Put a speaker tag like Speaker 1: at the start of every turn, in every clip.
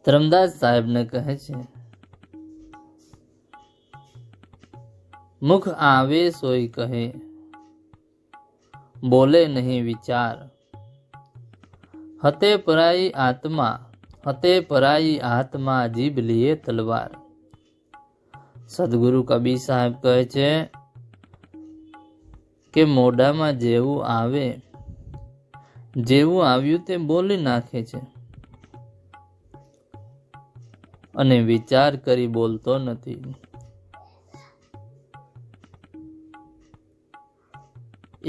Speaker 1: ધર્મદાસ સાહેબને કહે છે, મુખ આવે સોય કહે, બોલે નહીં વિચાર, હતે પરાઈ આત્મા જીભ લીએ તલવાર. સદગુરુ કબીર સાહેબ કહે છે કે મોઢામાં જેવું આવ્યું તે બોલી નાખે છે અને વિચાર કરી બોલતો નથી.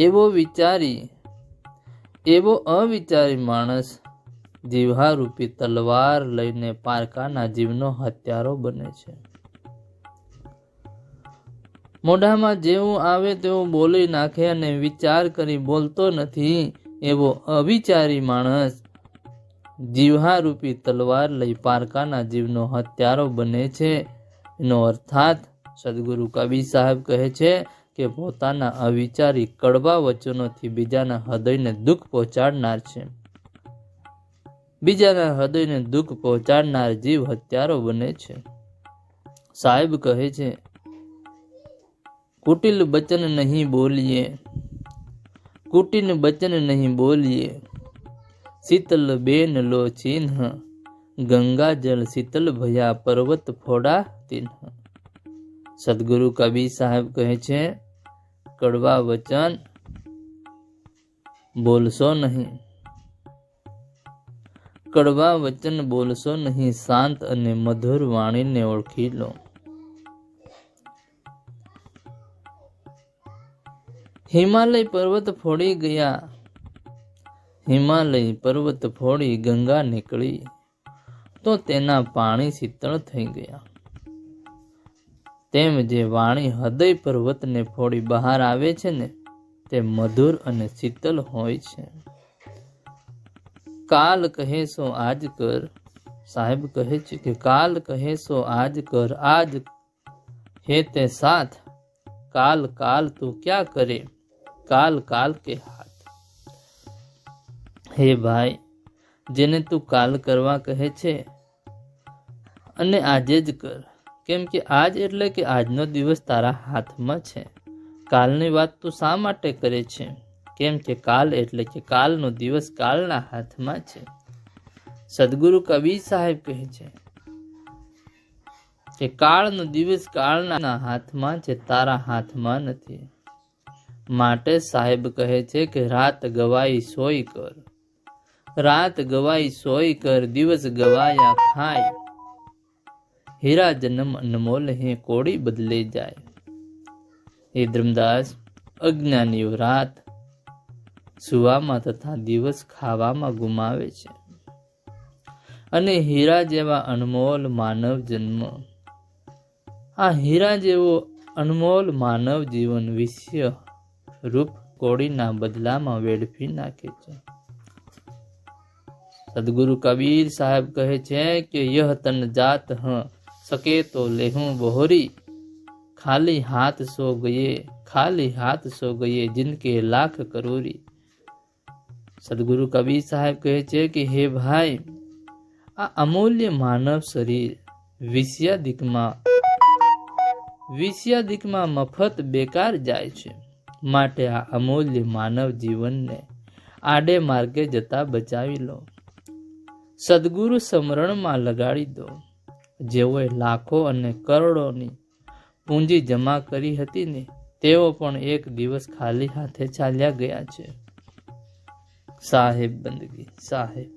Speaker 1: એવો અવિચારી માણસ જીવહારૂપી તલવાર લઈને પારકાના જીવનો હત્યારો બને છે. મોઢામાં જેવું આવે તેવું બોલી નાખે અને વિચાર કરી બોલતો નથી. એવો અવિચારી માણસ જીવહારૂપી તલવાર લઈ પારકાના જીવનો હત્યારો બને છે. એનો અર્થાત સદગુરુ કબીર સાહેબ કહે છે કે પોતાના અવિચારી કડવા વચનોથી બીજાના હૃદયને દુઃખ પહોંચાડનાર છે. બીજાના હૃદયને દુઃખ પહોંચાડનાર જીવ હત્યારો બને છે. સાહેબ કહે છે, કુટિલ બચન નહીં બોલીએ, શીતલ બેન લો ચિહ્ન, ગંગા જલ શીતલ ભયા પર્વત ફોડા તિન્હ. સદગુરુ કબીર સાહેબ કહે છે, કડવા વચન બોલશો નહીં, શાંત અને મધુર વાણીને ઓળખી લો. હિમાલય પર્વત ફોડી ગંગા નીકળી તો તેના પાણી શીતળ થઈ ગયા. તેમ જે વાણી હૃદય પર્વતને ફોડી બહાર આવે છે ને તે મધુર અને શીતલ હોય છે. કાલ કહે સો આજ કર. સાહેબ કહે છે કે કાલ કહે સો આજ કર, આજ હે તે સાથ, કાલ તું ક્યાં કરે, કાલ કે હાથ. હે ભાઈ, જેને તું કાલ કરવા કહે છે અને આજે જ કર. કેમ કે આજ એટલે કે આજનો દિવસ તારા હાથમાં છે. કાલની વાત તું શા માટે કરે છે? કેમ કે કાલ એટલે કે કાલનો દિવસ કાલના હાથમાં છે. સદગુરુ કબીર સાહેબ કહે છે કે કાળનો દિવસ કાળના હાથમાં છે, તારા હાથમાં નથી. માટે સાહેબ કહે છે કે રાત ગવાઈ સોય કર, દિવસ ગવાયા ખાય, હીરા જન્મ અનમોલ હે કોડી બદલે જાય. હે ધર્મદાસ, અજ્ઞાનીઓ રાત સુવામાં તથા દિવસ ખાવામાં ગુમાવે છે અને હીરા જેવા અનમોલ માનવ જન્મ, આ હીરા જેવો અનમોલ માનવ જીવન વિષય રૂપ કોડીના બદલામાં વેડફી નાખે છે. સદગુરુ કબીર સાહેબ કહે છે કે યહ તન જાત હ સકે તો લેહું બહોરી, ખાલી હાથ સો ગયે જિનકે લાખ કરોરી. સદગુરુ કબીર સાહેબ કહે છે કે હે ભાઈ, આ અમૂલ્ય માનવ શરીર વિષયાદિકમાં મફત બેકાર જાય છે. માટે આ અમૂલ્ય માનવ જીવનને આડે માર્ગે જતા બચાવી લો, સદગુરુ સ્મરણમાં લગાડી દો. જેઓએ લાખો અને કરોડોની પૂંજી જમા કરી હતી ને તેઓ પણ એક દિવસ ખાલી હાથે ચાલ્યા ગયા છે. સાહેબ બંદગી. સાહેબ